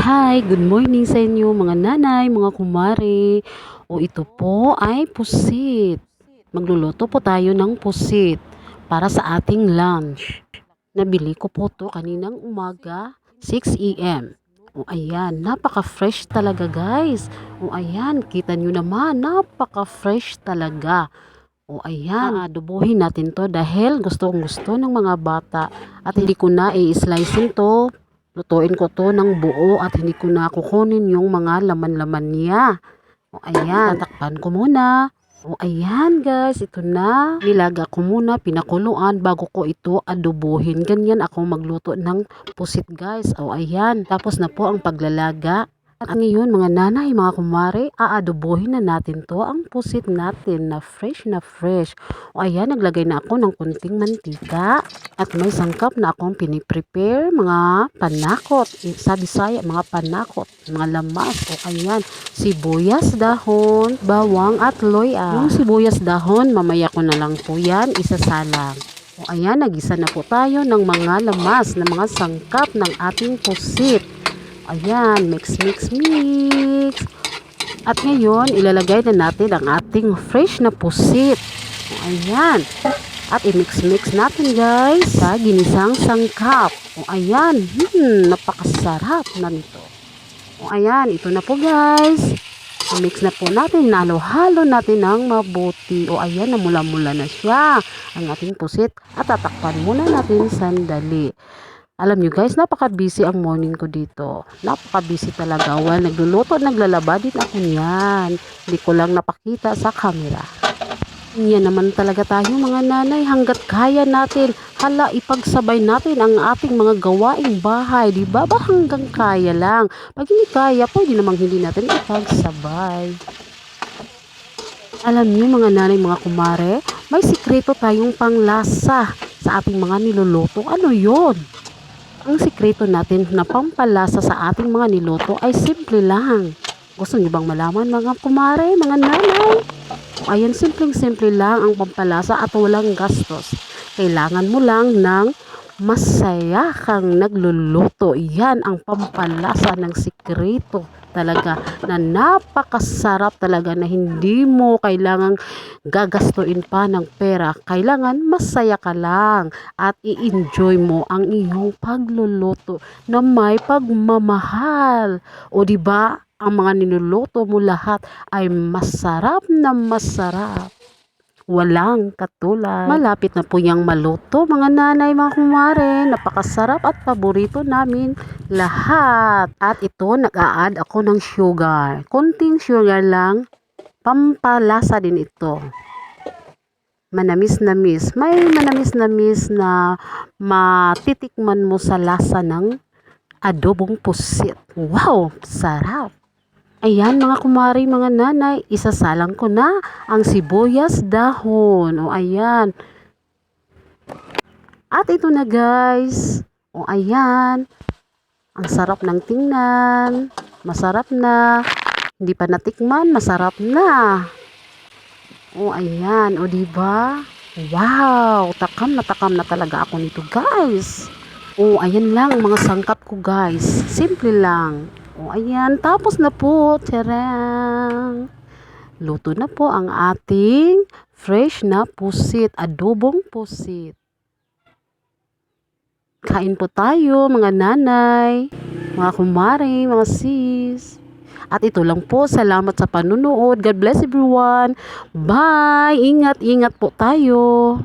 Hi, good morning sa inyo mga nanay, mga kumare. O ito po ay pusit. Magluluto po tayo ng pusit para sa ating lunch. Nabili ko po to kaninang umaga, 6 a.m. O ayan, napaka-fresh talaga guys. O ayan, kita nyo naman, napaka-fresh talaga. O ayan, aadobohin natin to dahil gustong gusto ng mga bata. At hindi ko na i-slicein to. Lutuin ko to ng buo at hindi ko na kukunin yung mga laman-laman niya. O ayan, tatakpan ko muna. O ayan guys, ito na. Nilaga ko muna, pinakuluan bago ko ito adobohin. Ganyan ako magluto ng pusit guys. O ayan, tapos na po ang paglalaga. At ngayon mga nanay, mga kumare, aadobohin na natin to ang pusit natin na fresh na fresh. O ayan, naglagay na ako ng kunting mantika at may sangkap na akong piniprepare mga panakot. Sa Bisaya, mga panakot, mga lamas. O ayan, sibuyas, dahon, bawang at loya. Yung sibuyas dahon, mamaya ko na lang po yan isasalang. O ayan, nagisa na po tayo ng mga lamas na mga sangkap ng ating pusit. Ayan, mix. At ngayon, ilalagay na natin ang ating fresh na pusit. O, ayan. At i-mix natin guys sa ginisang sangkap. O ayan, napakasarap na nito. O ayan, ito na po guys. I-mix na po natin, halo-halo natin ng mabuti. O ayan, namula-mula na siya ang ating pusit. At tatakpan muna natin sandali. Alam nyo guys, napaka-busy ang morning ko dito. Napaka-busy talaga. While nagluluto, naglalaba din ako niyan. Hindi ko lang napakita sa camera. Yan naman talaga tayo mga nanay. Hanggat kaya natin, hala ipagsabay natin ang ating mga gawaing bahay. Diba ba hanggang kaya lang? Pag hindi kaya, pwede namang hindi natin ipagsabay. Alam nyo mga nanay, mga kumare, may sikreto tayong panglasa sa ating mga niluluto. Ano yon? Ang sikreto natin na pampalasa sa ating mga niluto ay simple lang. Gusto niyo bang malaman mga kumare, mga nanay? Ayan, simpleng-simple lang ang pampalasa at walang gastos. Kailangan mo lang ng masaya kang nagluluto. Yan ang pampalasa ng sikreto talaga na napakasarap talaga na hindi mo kailangang gagastuin pa ng pera. Kailangan masaya ka lang at i-enjoy mo ang iyong pagluluto na may pagmamahal. O di ba? Ang mga niluluto mo lahat ay masarap na masarap. Walang katulad. Malapit na po yung maluto mga nanay, mga kumare. Napakasarap at paborito namin lahat. At ito, nag-a-add ako ng sugar. Konting sugar lang. Pampalasa din ito. Manamis-namis. May manamis-namis na matitikman mo sa lasa ng adobong pusit. Wow! Sarap! Ayan mga kumari, mga nanay, isasalang ko na ang sibuyas dahon. O ayan. At ito na guys. O ayan. Ang sarap ng tingnan. Masarap na. Hindi pa natikman, masarap na. O ayan, o diba? Wow, takam na talaga ako nito guys. O ayan lang ang mga sangkap ko guys. Simple lang. O ayan, tapos na po. Tadang! Luto na po ang ating fresh na pusit, adobong pusit. Kain po tayo mga nanay, mga kumare, mga sis. At ito lang po, salamat sa panunood. God bless everyone. Bye! Ingat po tayo.